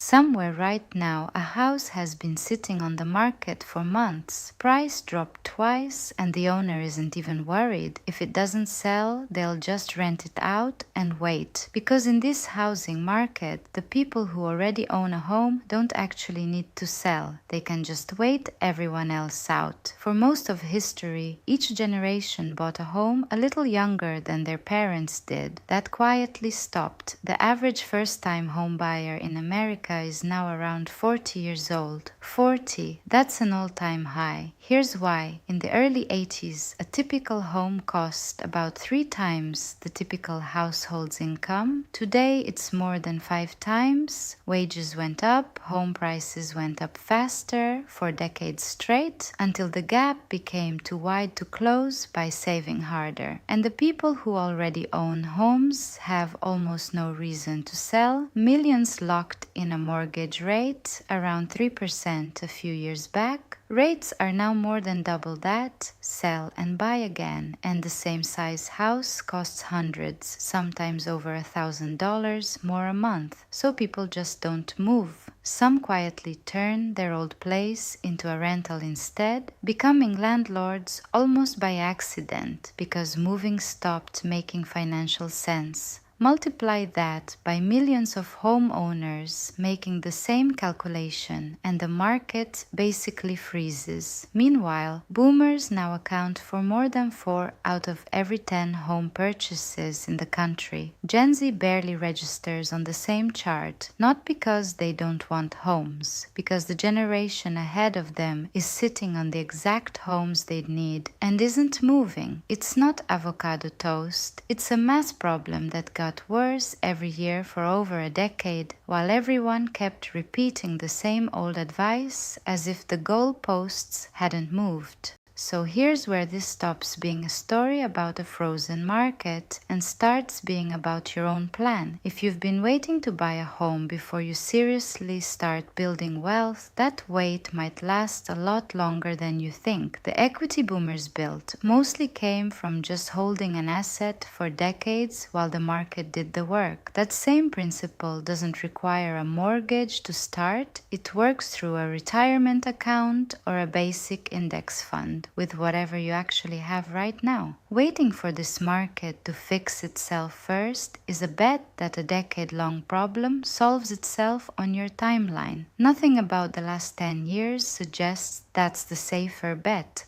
Somewhere right now, a house has been sitting on the market for months. Price dropped twice and the owner isn't even worried. If it doesn't sell, they'll just rent it out and wait. Because in this housing market, the people who already own a home don't actually need to sell. They can just wait everyone else out. For most of history, each generation bought a home a little younger than their parents did. That quietly stopped. The average first-time home buyer in America is now around 40 years old. 40, that's an all-time high. Here's why. In the early 80s, a typical home cost about 3 times the typical household's income. Today, it's more than 5 times. Wages went up, home prices went up faster for decades straight until the gap became too wide to close by saving harder. And the people who already own homes have almost no reason to sell. Millions locked in a mortgage rate around 3% a few years back. Rates are now more than double that. Sell and buy again, and the same size house costs hundreds, sometimes over $1,000 more a month. So people just don't move. Some quietly turn their old place into a rental instead, becoming landlords almost by accident because moving stopped making financial sense. Multiply that by millions of homeowners making the same calculation and the market basically freezes. Meanwhile, boomers now account for more than 4 out of every 10 home purchases in the country. Gen Z barely registers on the same chart, not because they don't want homes, because the generation ahead of them is sitting on the exact homes they'd need and isn't moving. It's not avocado toast, it's a mass problem that got worse every year for over a decade, while everyone kept repeating the same old advice as if the goalposts hadn't moved. So here's where this stops being a story about a frozen market and starts being about your own plan. If you've been waiting to buy a home before you seriously start building wealth, that wait might last a lot longer than you think. The equity boomers built mostly came from just holding an asset for decades while the market did the work. That same principle doesn't require a mortgage to start. It works through a retirement account or a basic index fund, with whatever you actually have right now. Waiting for this market to fix itself first is a bet that a decade-long problem solves itself on your timeline. Nothing about the last 10 years suggests that's the safer bet.